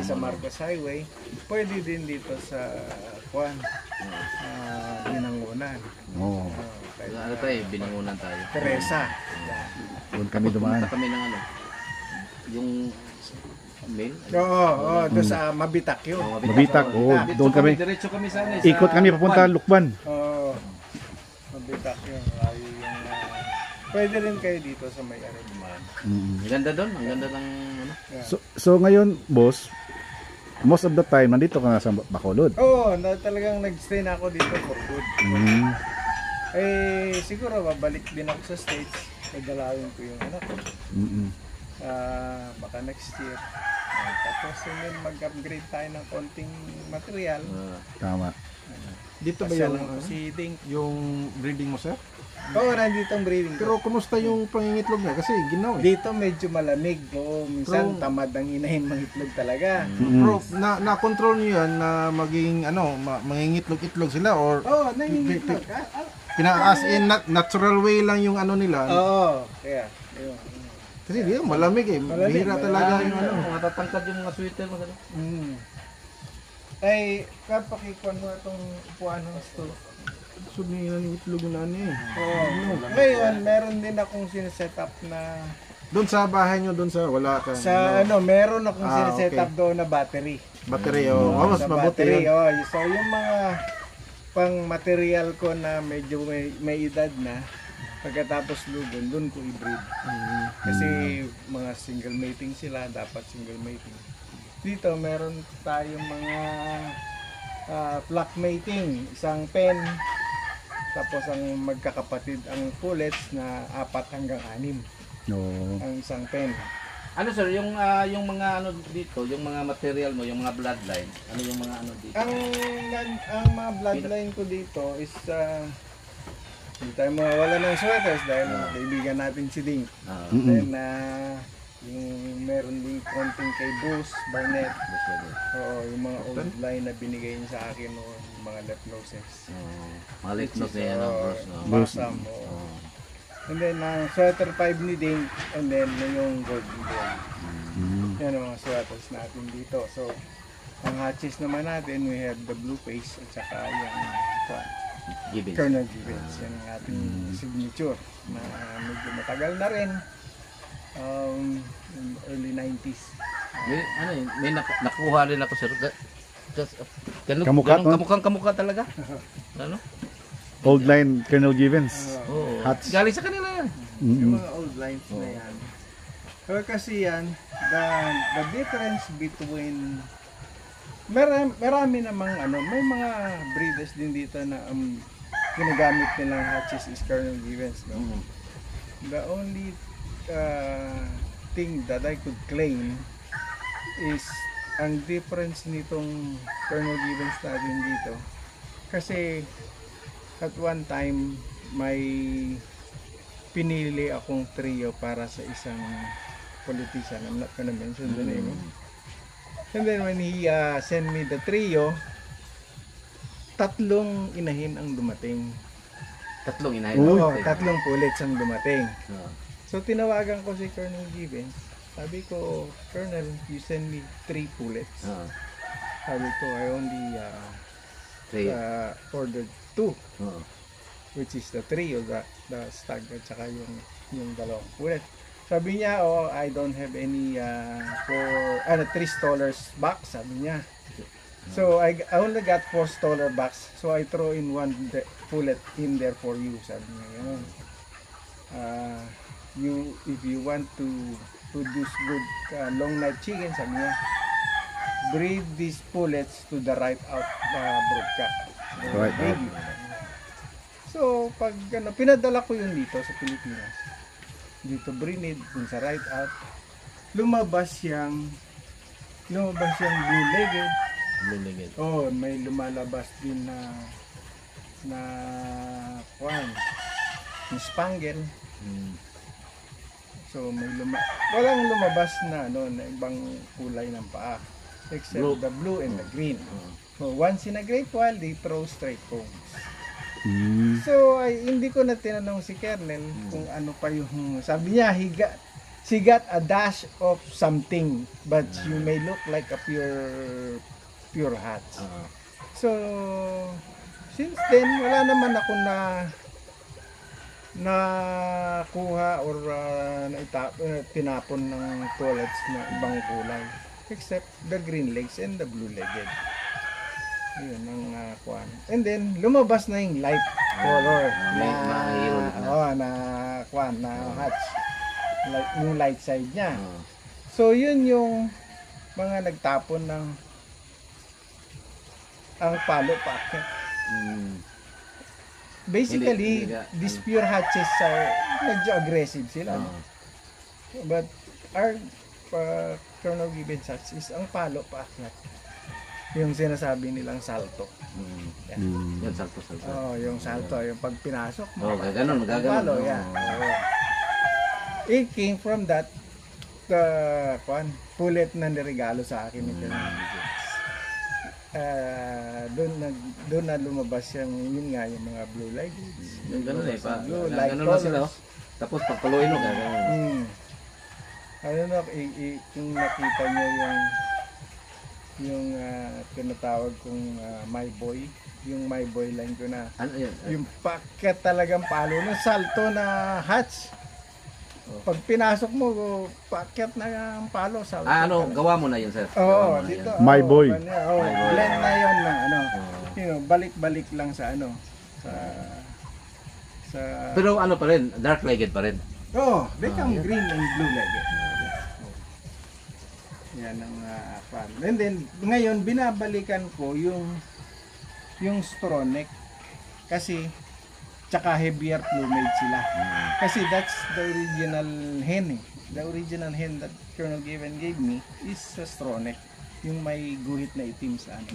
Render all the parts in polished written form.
sa Marcos Highway, pwede din dito sa Juan, Binangonan. Oo. Ano tayo, Binangonan tayo. Teresa. Doon kami dumaan. Pumunta kami ng ano, yung mail. Oo, doon sa Mabitak yun. Mabitak, oo. Doon kami. Diretso kami sa ano, Ikot kami papunta Lukban. Oo, Mabitak yun. Ay, yung, pwede rin kayo dito sa may Aragman. Ang ganda doon, ang ganda ng ano. So ngayon, boss, most of the time, nandito ka nga sa Bacolod. Oo, talagang nag-stay na ako dito for good. Eh, siguro babalik din ako sa States. Dadalawin ko yung anak ko. Baka next year. Tapos yun, mag-upgrade tayo ng konting material. Tama. Dito ba Pasyalan yung, ko si Ding. yung breeding mo, sir? Oo, nandito ang breeding ko. Pero kumusta yung pangingitlog niya? Kasi ginaw eh. Dito medyo malamig. Oo, minsan Pero- tamad ang inahin mga itlog talaga. Bro, na-control niyo yan na maging ano, mangingitlog-itlog sila or Oo, nangingitlog. as in natural way lang yung ano nila? Oo, kaya. Ayun. Kasi di malamig eh. Malamig, Bihira talaga yung ano. Mga tatangkad yung mga sweater mo. Ay, kapakikuan mo itong upuan ng stool. So, yung itlog na ano eh. Ngayon, meron din akong sineset up na Doon sa bahay nyo, doon sa wala ka. sa meron akong sineset okay. up doon na battery. Battery, oh. Mas Sa mabuti battery, yan. So yung mga pang material ko na medyo may edad na, pagkatapos lugon, doon ko i-breed. Kasi mga single mating sila, dapat single mating. Dito meron tayong mga flock mating, isang pen, tapos ang magkakapatid ang pullets na 4 hanggang 6 Oo. ang isang pen. Ano sir, yung mga ano dito, yung mga material mo, yung mga bloodline, ano yung mga ano dito? Ang mga bloodline ko dito is hindi tayo mawawala ng sweaters dahil kaibigan natin si Ding. Then yung meron din konting kay Bruce Barnett. Oo, yung mga old line na binigay niya sa akin noon, yung mga left noses. Mga late nose na yan, bros. Basam. And then sweater 5 ni Ding, and then yung golden ball. Yan ang mga sweaters natin dito. So, ang hatches naman natin, we have the blue face at saka yung Gibbons. Colonel Gibbons. Yan ang ating signature na medyo matagal na rin. In early 90s. May nakuha rin ako sir. Kamukha, no? Kamukha talaga. Ano? Old line, Colonel Gibbons. Oo. Hats. Galing sa kanila yan. Yung mga old lines na yan. Pero kasi yan, the difference between marami namang may mga breeders din dito na ginagamit nilang hatches is Colonel Gibbons. No? The only thing that I could claim is ang difference nitong Colonel Gibbons natin dito. Kasi at one time may pinili akong trio para sa isang politician. I'm not gonna mention the name. And then when he sent me the trio, 3 inahin ang dumating. 3 inahin. Oo, 3 pullets ang dumating. So tinawagan ko si Colonel Gibbons. Sabi ko, Colonel, you send me 3 pullets. Sabi ko, I only ordered 2. Which is the trio, the stag at saka yung 2 pullet. Sabi niya, I don't have any 3 stallers box, sabi niya. So I only got 4 staller box, so I throw in 1 pullet in there for you, sabi niya. If you want to produce good long night chicken, sabi niya, breed these pullets to the right out broodcock. Right out. So pag pinadala ko yun dito sa Pilipinas, dito breed dun sa right out, lumabas yung blue-legged. Oh, may lumalabas din na yung spangle. So walang lumabas na na ibang kulay ng paa except the blue and the green. So once in a great while they throw straight combs. So hindi ko na tinanong si Kernel kung ano pa yung sabi niya she got a dash of something, but she may look like a pure hatch. So, since then, wala naman ako nakuha or tinapon ng pullets na ibang kulay. Except the green legs and the blue-legged. Yun ang kuwan. And then, lumabas na yung light color na kuwan, na hatch. Yung light side niya. So, yun yung mga nagtapon ng ang palo packet. Basically, these pure hatches are medyo aggressive sila. But our Colonel Gibbons hatch is ang palo paakyat. Yung sinasabi nilang salto. Yung salto. Oh, yung salto, yung pag pinasok mo. Gaganon. Palo, yan. It came from that pullet na niregalo sa akin ni Colonel Gibbons. Doon na lumabas yung mga blue light. Yung gano'n light gano'n na sila. Tapos pagpaluin mo gano'n. Ano na, kung nakita nyo yung tinatawag kong my boy, yung my boy line ko na, Ano yun? yung packet talagang palo na salto na hatch. Pag pinasok mo, packet na ang palo. Salto Gawa mo na yun, sir? Oo, dito. My boy. My boy. Blend na yun ng balik-balik lang sa Pero pa rin, dark-legged pa rin. become green and blue-legged. Yan ang pan. And then, ngayon, binabalikan ko yung straw neck. Kasi, tsaka heavier plumage sila. Kasi that's the original hen. The original hen that Colonel Given gave me is a straw neck. Yung may guhit na itim sa ano.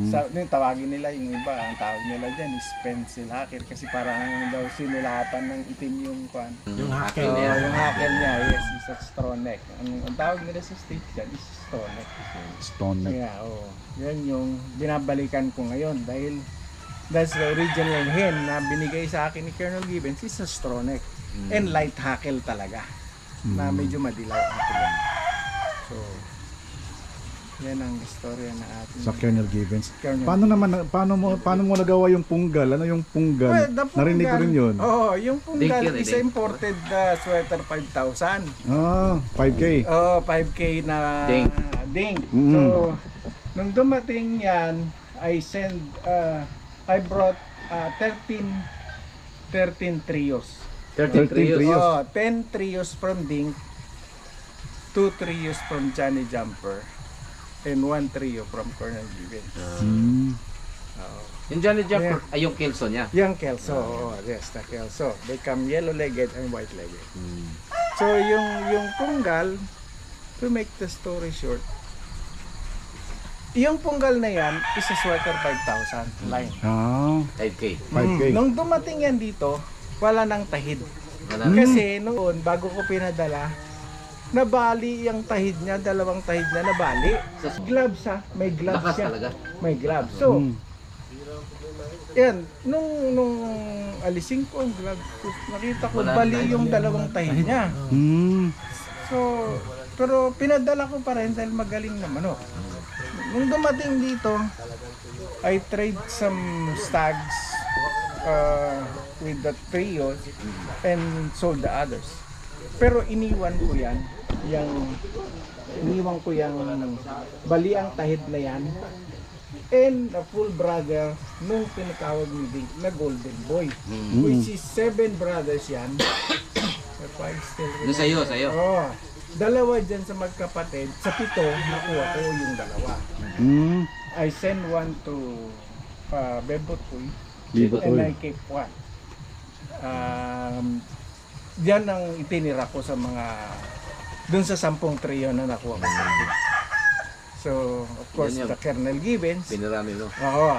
Yung tawagin nila, yung iba, ang tawag nila dyan is pencil hacker. Kasi parang daw sinulatan ng itim yung kwan. Yung hakel niya. Yung hacker niya, yes, is a straw neck. Ang tawag nila sa state dyan is straw neck. Stone neck. Yeah, yan yung binabalikan ko ngayon dahil that's the original hen na binigay sa akin ni Colonel Gibbons is a straw neck and light hackle talaga na medyo madilaw ang tuloy. So, yan ang istorya na atin. Sa Colonel Gibbons. Colonel Paano mo nagawa yung punggal? Ano yung punggal? The punggal, Narinig ko rin yun. yung punggal Dink yun, is a imported sweater 5,000. 5K. 5K na ding. Mm. So, nung dumating yan, I brought 13 trios. 13 trios. 10 trios from Dink, 2 trios from Johnny Jumper, and 1 trio from Colonel Gibbons. Yung Johnny Jumper, ay yung Kelso niya. Yung Kelso, yes, the Kelso. They come yellow-legged and white-legged. So, yung punggal, to make the story short, yung punggal na yan is a sweater 5,000 line. 5K. 5K. Nung dumating yan dito, wala nang tahid. Wala. Kasi noon, bago ko pinadala, nabali yung tahid niya, dalawang tahid niya nabali. Gloves may gloves Lakas siya. talaga. May gloves. So, yan, nung alisin ko ang gloves, nakita ko Wala bali na. yung dalawang tahid niya. So, pero pinadala ko pa rin dahil magaling naman. Nung dumating dito, I trade some stags with the trios and sold the others. Pero iniwan ko yung bali ang tahid na yan and a full brother nung tinatawag ni Dink na Golden Boy, which is 7 brothers yan. If I still remember. Sa'yo. Dalawa dyan sa magkapatid, sa 7 nakuha ko yung dalawa. I send one to Bebotoy and I keep one. Diyan ang itinira ko sa dun sa 10 trio na nakuha ko. So, of course, Yan yun. the Colonel Gibbons. Pinarami mo.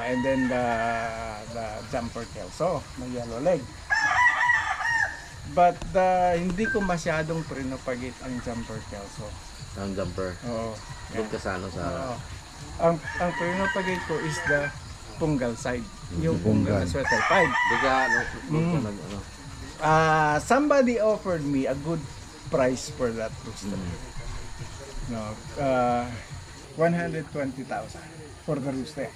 And then the Jumper Kelso, na yellow leg. But hindi ko masyadong pinapagit ang Jumper Kelso. Ang Jumper. Doon ka sa Ang pinapagit ko is the punggal side. Yung punggal na sweater 5. Diga, Somebody offered me a good price for that rooster. No, 120,000 for the rooster.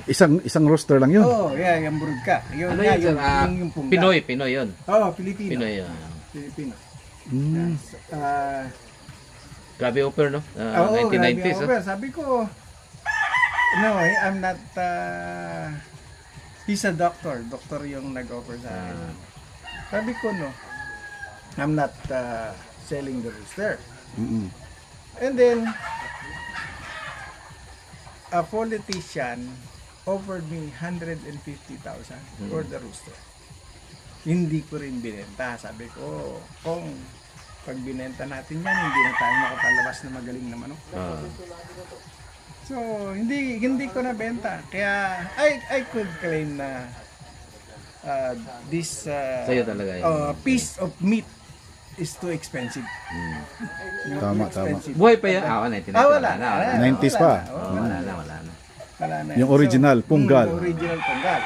Isang rooster lang yun. Oh, yeah, yung broodcock. Yun, Ano nga, yun, sir? yung punggal. Pinoy yun. Oh, Filipino. Pinoy yun. Filipino. Mm. Grabe offer, no? Oo, 1990s. grabe ako. Sabi ko, no, I'm not, he's a doctor. Doctor yung nag-offer sa akin. Sabi ko, no, I'm not selling the rooster. Mm-mm. And then, a politician offered me 150,000 for the rooster. Hindi ko rin binenta. Sabi ko, kung pag binenta natin yan, hindi na tayo makatalabas na magaling na manok. So, hindi ko na benta. Kaya, I could claim na this Sa'yo talaga yun. piece of meat is too expensive. Tama. Buhay pa yan? 1990. Wala. 90s pa. Wala na. Wala na. Yung original, punggal. Yung original punggal.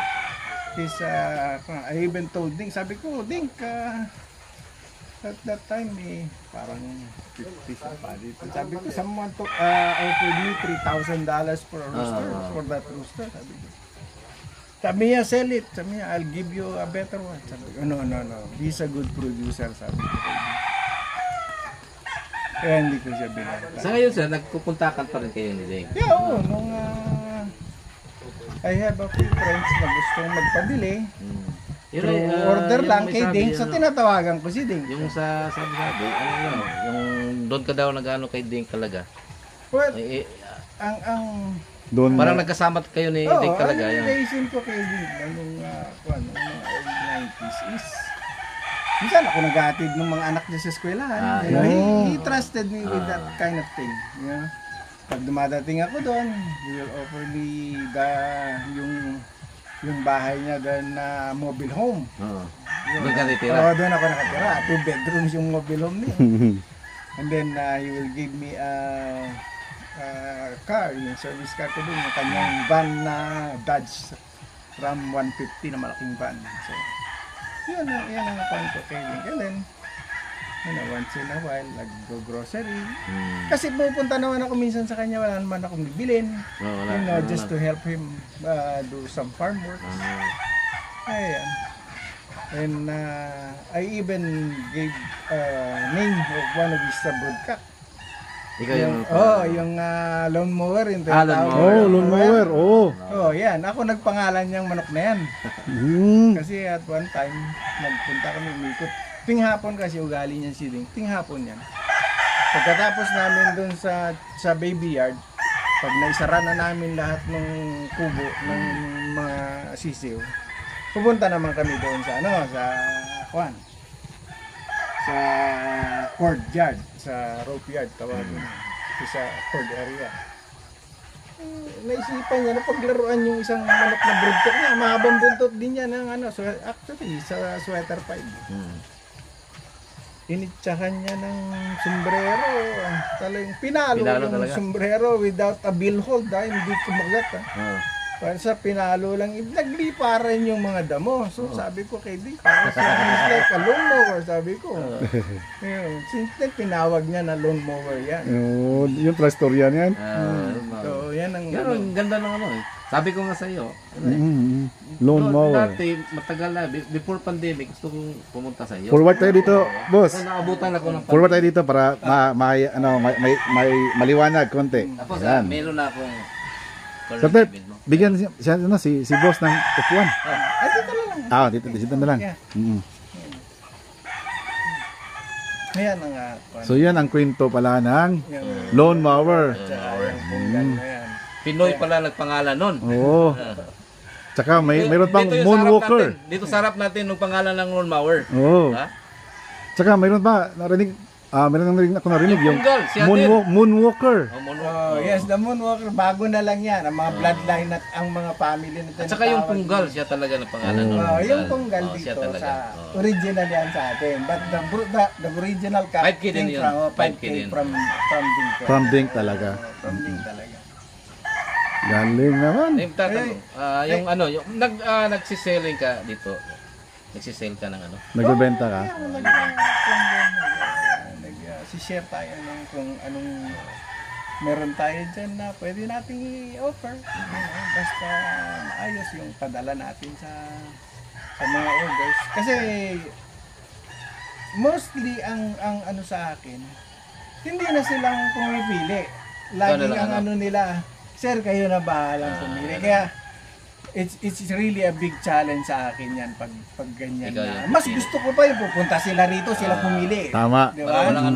Is, I even told Ding, sabi ko, Ding, at that time, parang 50 sa pa dito. Sabi ko, someone offered me $3,000 for a rooster, for that rooster. Sabi niya, sell it. Sabi niya, I'll give you a better one. Sabi ko, no. He's a good producer, sabi ko. Kaya hindi ko siya binenta. Sa ngayon, sir, nagpupuntakan pa rin kayo ni Ding. Yeah, oo. Nung I have a few friends na gustong magpabili. Through order lang kay Ding. So tinatawagan ko si Ding. Yung sa sabi-sabi, ano yun? Yung doon ka daw nag-ano kay Ding talaga. Well, ang Doon parang nagkasama kayo ni Ding talaga. Ang Yun. relation ko kay Ding nung early 90s is minsan ako naghahatid ng mga anak niya sa eskwelahan. He trusted me with that kind of thing. You know? Pag dumadating ako doon, he will offer me yung bahay niya doon na mobile home. Doon ka natitira. Doon ako nakatira. 2 bedrooms yung mobile home niya. And then he will give me a car, yung service car ko doon, yung kanyang van na Dodge Ram 150 na malaking van. So, yan ang account ko kay Link. And then, once in a while, nag-grocery. Kasi pupunta naman ako minsan sa kanya, wala naman akong bibilin. Just to help him do some farm work. Ayan. And I even gave name of one of his broodcock. Ikaw yung... yung lawnmower. lawnmower. Oh, yan. Ako nagpangalan niyang manok na yan. Kasi at one time, nagpunta kami umikot. Tinghapon kasi ugali niyan si Ding. Tinghapon yan. Pagkatapos namin dun sa baby yard, pag naisara na namin lahat ng kubo ng mga sisiw, pupunta naman kami doon sa courtyard, sa rope yard, tawagin sa court area. Naisipan niya na paglaruan yung isang manok na broodcock niya. Mahabang buntot din niya ng actually sa sweater pipe. Initsahan niya ng sombrero. Talagang pinalo yung talaga. Sombrero without a bill hold. Hindi kumagat. Para sa pinalo lang, naglipa rin yung mga damo. So sabi ko kay Dick, parang it's like a lawnmower, sabi ko. Since then, pinawag niya na lawnmower yan. Yung trastoryan yan. So yan ang... Ang ganda ng ano eh. Sabi ko nga sa iyo, Lawnmower. dati, matagal na, before pandemic, gusto kong pumunta sa iyo. Forward tayo dito, boss. Naabutan ako ng Forward tayo dito para may maliwanag konti. Tapos Yan. meron na akong Sir, bigyan siya si boss ng F1. Dito lang. Dito na lang. Ayan ang So yan ang kwento pala ng lawnmower. Pinoy pala nagpangalan nun. Oo. Tsaka mayroon pang Dito yung moonwalker. Dito sa harap natin ng pangalan ng lawnmower. Oo. Ha? Tsaka mayroon pa narinig ako narinig yung Punggal, siya din. moonwalker. Yes, the moonwalker, bago na lang yan. Ang mga bloodline at ang mga family nito. At saka yung punggal, siya talaga ng pangalan nun. Yung punggal dito talaga. original yan sa atin. But the original cat 5K din yun. 5K din. from dito. From Ding talaga. From Ding talaga. Galing naman. Tatanong, yung nagsiselling ka dito. Nagsisell ka ng ano? Nagbebenta ka. mag-share tayo ng kung anong meron tayo dyan na pwede nating i-offer. Basta maayos yung padala natin sa mga orders. Kasi mostly ang ano sa akin, hindi na silang pumipili. Lagi ang ano nila, sir, kayo na bahalang pumili. Kaya it's really a big challenge sa akin yan pag ganyan na. Mas gusto ko pa yung pupunta sila rito, sila pumili. Tama. Di ba? Parang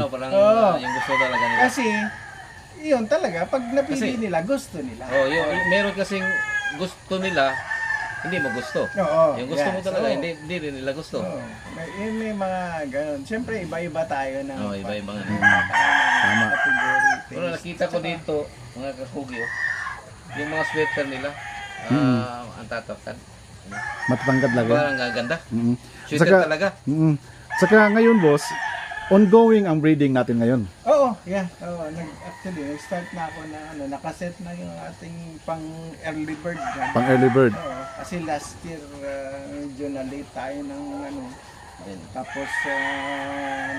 yung gusto talaga nila. Kasi yun talaga, pag napili nila, gusto nila. Yung meron kasing gusto nila, hindi mo gusto. Oo, Yung gusto mo talaga, hindi rin nila gusto. Oo. May mga ganun. Siyempre, iba-iba tayo ng Iba-iba nga. Tama. category. Pero nakita ko dito, mga kakugyo, yung mga sweater nila, ang tatapkan. Matatangkad lang. Parang gaganda. Mm. Sweater talaga. Saka ngayon, boss, ongoing ang breeding natin ngayon. Oo, yeah. Oo, actually, nag-start na ako na nakaset na yung ating pang early bird dyan. Pang early bird. Oo, kasi last year, medyo na-late tayo ng tapos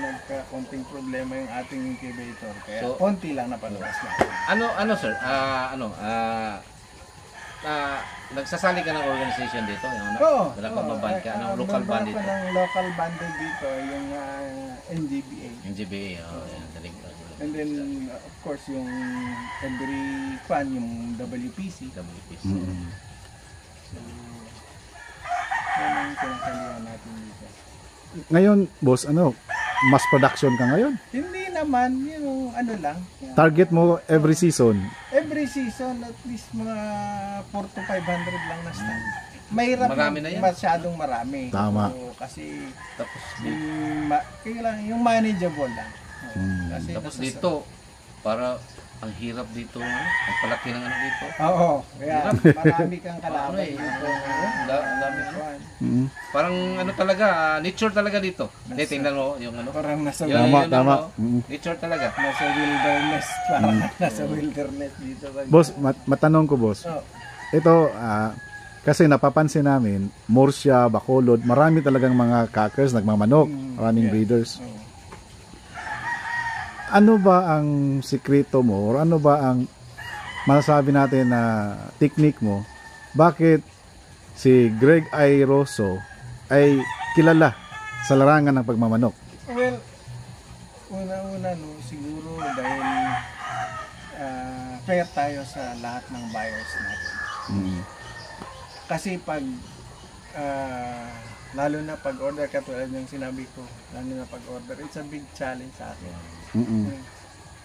nagka-konting problema yung ating incubator. Kaya konti lang napalabas na. Ano sir? Nagsasali ka ng organization dito? Yung Oo. band ka? Local band dito? ng local band dito, yung NGBA. Yung GBA, yan. And then, of course, yung every fan, yung WPC. WPC. So, yan ang kinakalihan natin dito. Ngayon, boss, mass production ka ngayon? Hindi naman, yung lang. Target mo every season? Every season, at least mga 400 to 500 lang na stand. Mahirap Marami na yan. Masyadong marami. Tama. So, kasi Tapos, yung manageable lang. Kasi tapos dito, para ang hirap dito, ang palaki ng ano dito. Oo, kaya marami kang kalaban dito. Ang dami. Mm. Parang ano talaga, nature talaga dito. Hindi, tingnan mo yung ano. Parang nasa Tama. Nature talaga. nasa wilderness. Parang nasa wilderness dito. Boss, matanong ko, boss. Oh. Ito, kasi napapansin namin, Murcia, Bacolod, marami talagang mga cockers, nagmamanok, maraming breeders. Oh. Ano ba ang sikreto mo or ano ba ang masasabi natin na technique mo? Bakit si Greg Airoso ay kilala sa larangan ng pagmamanok? Well, una-una siguro dahil fair tayo sa lahat ng buyers natin. Kasi pag lalo na pag-order, katulad yung sinabi ko, lalo na pag-order, it's a big challenge sa akin.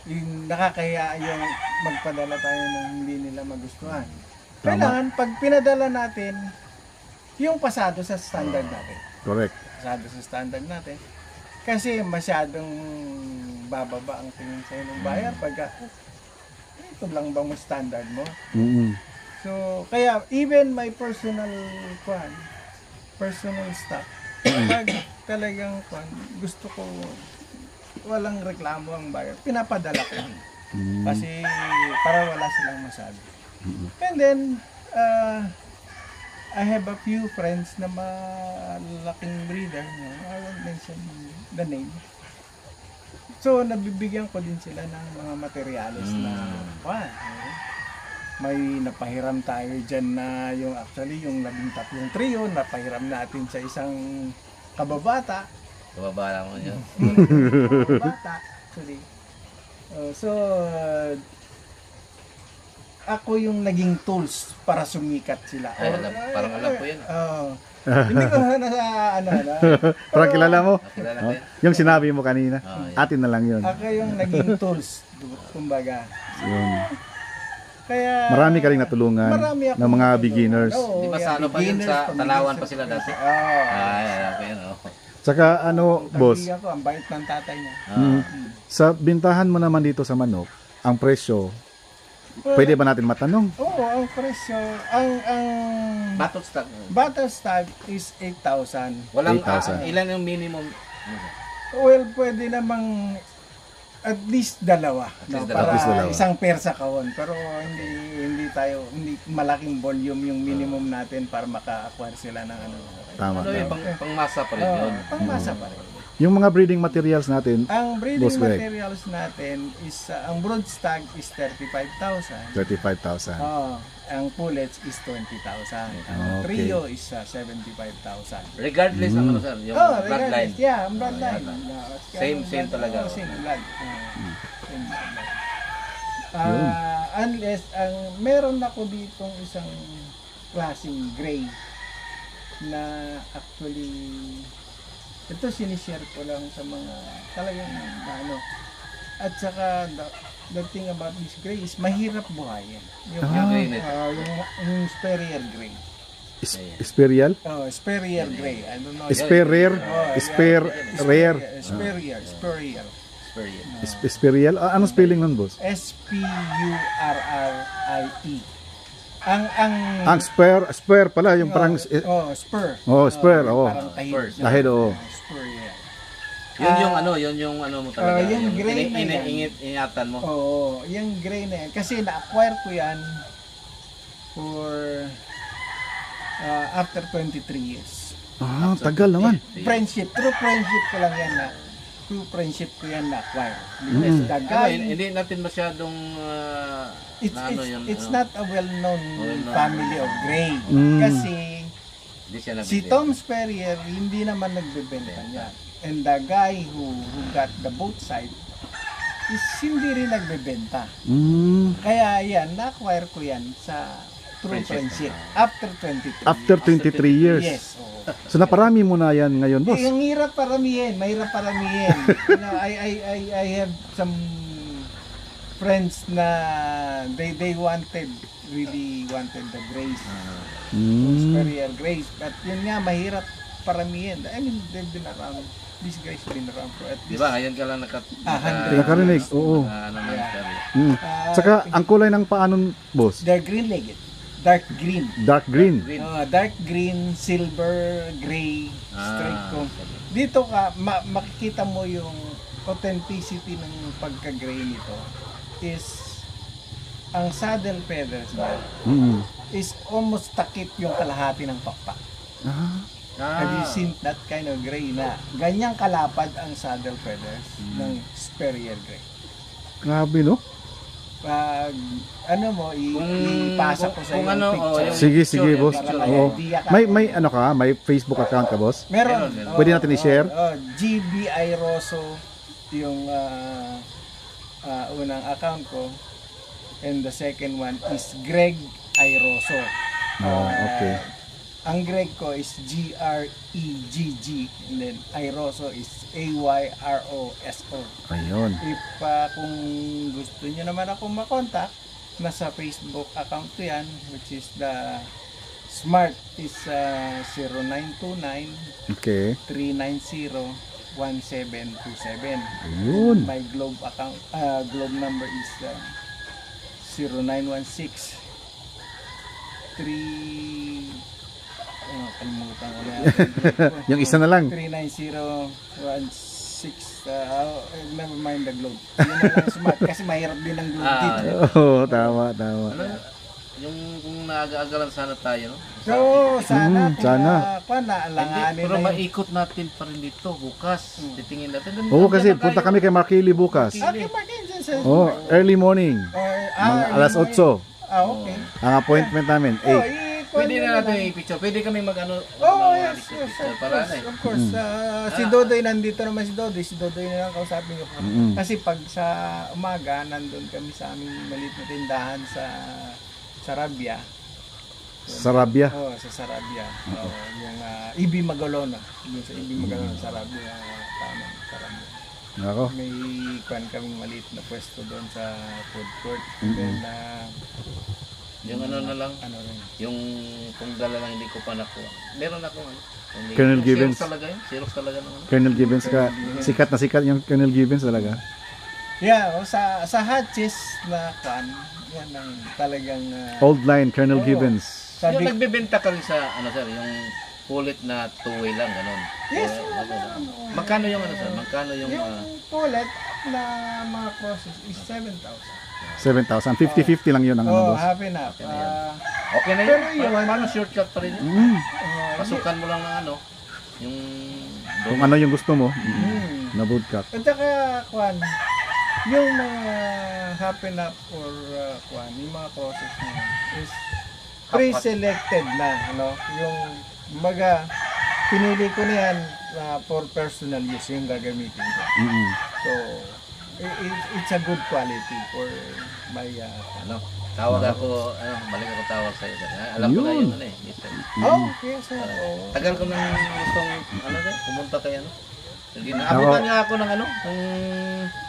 Yung nakakahiya yung magpadala tayo ng hindi nila magustuhan. Kailangan, pag pinadala natin, yung pasado sa standard natin. Correct. Pasado sa standard natin. Kasi masyadong bababa ang tingin sa'yo ng buyer pagka, ito lang bang standard mo? So, kaya even my personal stock, pag talagang gusto ko walang reklamo ang buyer, pinapadala ko. Kasi para wala silang masabi. And then, I have a few friends na malaking breeder. I won't mention the name. So, nabibigyan ko din sila ng mga materials na may napahiram tayo dyan na yung 13 trio, napahiram natin sa isang kababata. Kababala mo yun. Kababata, actually. Ako yung naging tools para sumikat sila. Parang alam ko yun. Hindi ko na Parang kilala mo? Kilala ko yun. Yung sinabi mo kanina. Atin na lang yun. Ako yung naging tools, kumbaga. Kaya Marami ka rin natulungan ng mga beginners. Di ba sa ano pa yun? Sa Tanawan pa sila dati? Alam ko yun. Saka boss, Ko, ang bait ng tatay niya. sa bintahan mo naman dito sa manok, ang presyo, pwede ba natin matanong? Oo, ang presyo, ang battle stock is 8,000. Walang 8,000. ilan yung minimum? Well, pwede namang at least dalawa. Para At least dalawa. isang persa kahon. Pero hindi malaking volume yung minimum natin para maka-acquire sila ng ano. Tama. Pangmasa pa rin yun. Pangmasa pa rin. Yung mga breeding materials natin, Ang breeding Boss Greg. materials natin is, ang broodstag is 35,000. 35,000. Oo. Ang pullets is 20,000. Ang Okay. trio is 75,000. Regardless ng ano sir, yung Oh, bloodline. regardless. Yeah, ang bloodline. bloodline. Yeah, Same talaga. Same blood. Same bloodline. Unless, meron ako ditong isang klaseng gray na actually, ito sinishare ko lang sa mga talagang ano. At saka, the thing about this gray is mahirap buhayin. Yung, Yung gray nito. yung Sperrier gray. Sperial? Oh, Sperrier gray. I don't know. Sperrier? Sperrier? Spurrier. Experience. Sperial? Anong spelling nun, boss? Spurrie. Ang spare pala, yung parang... Spur. spur, oo. Parang tahid. Tahid, oo. Spur, yeah. Yun yung ano mo talaga. yung gray na yan. Ingatan mo. Oo, yung gray na yan. Kasi na-acquire ko yan for after 23 years. Tagal naman. Friendship, true friendship ko lang yan na. True friendship ko yan na-acquire. Because the guy, Hindi natin masyadong it's not a well-known family of gray. Kasi Hindi siya si nabibili. Tom Sperrier hindi naman nagbebenta niya. And the guy who got the both side is hindi rin nagbebenta. Kaya yan, na-acquire ko yan sa true friendship. After 23 After 23 years. Yes. Oo. So naparami mo na yan ngayon, boss? Ang hirap paramihin, mahirap paramihin. You know, I have some friends na they really wanted the grace. Superior grace. But yun nga, mahirap paramihin. I mean, they've been around. These guys have been around for at Di least ba? Ngayon ka lang Nakarinig, oo. Saka, ang kulay ng paanon, boss? they're green-legged. Dark green. Dark green. Dark green, silver, gray, straight comb. Dito ka, makikita mo yung authenticity ng pagka-gray nito is ang saddle feathers na is almost takip yung kalahati ng pakpak. Have you seen that kind of gray na ganyang kalapad ang saddle feathers ng Sperrier gray? Grabe, no? Pag ano mo, ipasa ko sa kung iyo ano, picture. yung Sige, picture, sige, boss. para may Oo. idea ka. May ano ka? May Facebook account ka, boss? Meron. Meron. Pwede natin i-share? GBI Rosso yung unang account ko. And the second one is Greg I. Rosso. Okay. Ang Greg ko is GREGG and then I. Rosso is AYROSO. Ayun. If kung gusto niyo naman ako makontak, nasa Facebook account ko yan, which is the Smart is 0929 Okay. 390-1727. Ayun. My Globe account, Globe number is 0916 kalimutan ko na yan. Yung isa na lang. 390-16 never mind the Globe. Yun na lang Smart kasi mahirap din ang Globe dito. Oo, tama. yung kung naaga-agalan sana tayo, no? So, sana sana. naalanganin Pero na yung maikot natin pa rin dito bukas. Titingin natin. Oo, kasi punta kami kay Markili bukas. Okay, Martin, sa Oh, early morning. Mga alas 8. okay. Ang appointment namin, 8. Pwede na natin i-picture. Pwede kami mag-ano. Yes, picture of para course, ano eh. of course. Si Dodoy, nandito naman si Dodoy. Si Dodoy na lang kausapin ko. Kasi pag sa umaga, nandun kami sa aming maliit na tindahan sa Sarabia. Sarabia. Sa Sarabia. Yung Ibi Magalona. Yung sa Ibi Magalona, Sarabia. Tamang Sarabia. Ako. May kwan kaming maliit na pwesto doon sa food court. And then, Yung ano na lang, ano rin. yung kung dala lang hindi ko pa nakuha. Meron ako ano. Colonel Gibbons. Xerox talaga yun. Xerox talaga naman. Colonel Gibbons ka. Sikat na sikat yung Colonel Gibbons talaga. Yeah, sa hatches na kwan, yan ang talagang Old line, Colonel Gibbons. Yung nagbebenta ka rin sa ano sir, yung pulit na two-way lang, ganun. Yes, Magkano yung ano sir? Magkano yung yung bullet na mga crosses is 7,000. 7,000. 50-50 lang yun ang ano, boss. Half and half. okay na Pero yun? yun, Paano shortcut pa rin yun? Pasukan mo lang ng ano, yung Kung ano yung gusto mo, Hmm. na woodcut. At saka, kwan, yung mga happen up or kwan, yung mga process na yun is pre-selected na, ano? Yung, baga, pinili ko na yan for personal use yung gagamitin ko. Mm-mm. So, it's a good quality for my, Ano, tawag ako, balik ako tawag sa'yo. Alam ko na Yun. yun, ano eh. Mister. oh, yes, sir. Oh. Tagal ko nang gustong, pumunta kay ano. Sige, naabutan nga ako ng ng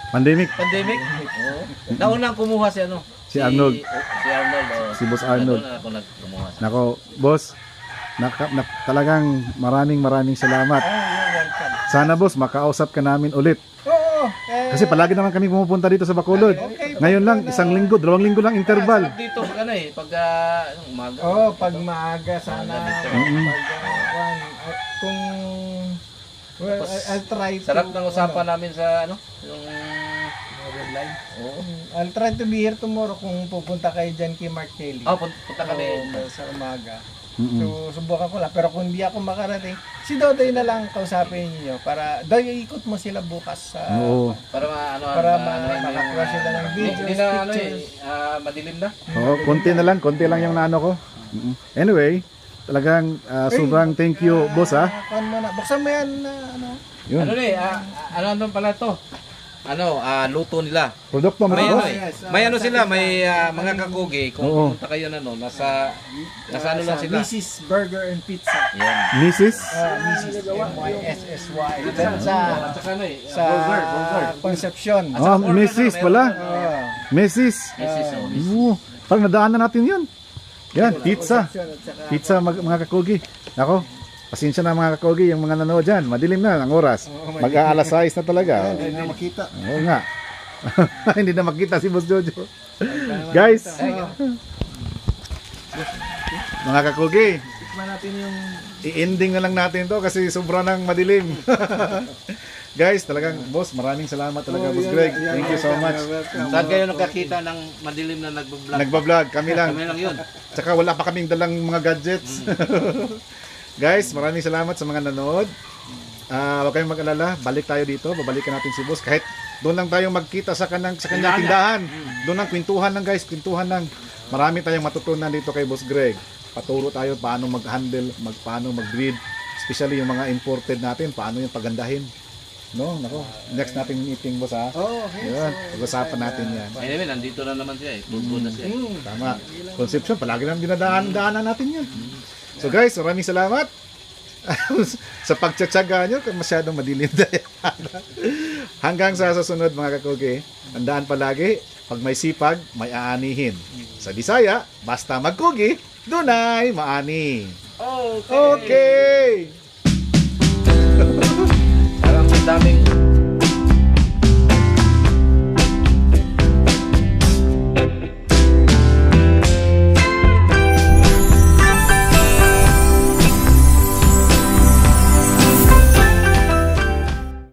Pandemic. pandemic. Oo. Naunang kumuha si ano. Si Arnold. Si Arnold. Oh. Si Boss Arnold. Nauna ako nagkumuha. Nako, boss, talagang maraming salamat. Oh, you're welcome. Sana boss, makausap ka namin ulit. Oo. Kasi palagi naman kami pumupunta dito sa Bacolod. Okay, Ngayon lang, 1 linggo, 2 linggo lang interval. Sarap dito pag ano eh, pag umaga. Oh, pag maaga sana. Maaga dito. Kung well, I'll try to Sarap ng usapan namin sa ano, yung line. Oo. I'll try to be here tomorrow kung pupunta kayo dyan kay Mark Kelly. Punta kami. Sa umaga. Mm-mm. So, subukan ko lang. Pero kung hindi ako makarating, si Dodoy na lang kausapin niyo para Doy, ikot mo sila bukas sa Oo. Para makakuha sila ng videos, Hindi na ano eh, pictures. madilim na. Oo, konti lang yung naano ko. Mm-mm. Anyway, talagang sobrang thank you, boss ha. Kuhan mo na. Buksan mo yan ano. Yun. Ano eh, ano pala to? Ano, luto nila. Produkto mo, May boss. ano eh. May ano sila, may mga kakugi. Kung Oo. pumunta kayo na no, nasa ano lang Sa sila. Mrs. Burger and Pizza. Yan. Mrs. Mrs. MYSSY. Dyan At sa saka ano eh, sa Concepcion. Mrs. pala. Oh. Mrs. Oo, parang nadaanan natin yun. Yan, pizza. Concepcion at saka Pizza mga kakugi. Ako, pasensya na mga kakugi, yung mga nanood dyan. Madilim na ang oras. Mag-aalas 6 na talaga. Hindi na makita. Oo nga. Hindi na makita si Boss Jojo. Guys, mga kakugi, tikman natin yung i-ending na lang natin to kasi sobra nang madilim. Guys, talagang boss, maraming salamat talaga, Boss Greg. Thank you so much. Saan kayo nakakita ng madilim na nagbablog? Nagbablog, kami lang. Kami lang yun. Tsaka wala pa kaming dalang mga gadgets. Guys, maraming salamat sa mga nanood. Huwag kayong mag-alala, balik tayo dito, babalikan natin si Boss. Kahit doon lang tayo magkita sa kanyang tindahan. Doon lang, kwentuhan lang guys, kwentuhan lang. Marami tayong matutunan dito kay Boss Greg. Paturo tayo paano mag-handle, paano mag-breed. Especially yung mga imported natin, paano yung pagandahin. No, nako. Next nating meeting, Boss ha. okay. Yun, pag-usapan natin yan. Anyway, nandito na naman siya eh. Good na siya. Tama. Conception, palagi lang dinadaanan natin yan. So guys, maraming salamat. Sa pagtsatsaga nyo, masyadong madilim dahil. Hanggang sa susunod mga kakugi, tandaan palagi, pag may sipag, may aanihin. Sa Bisaya, basta magkugi, dunay maani. Okay!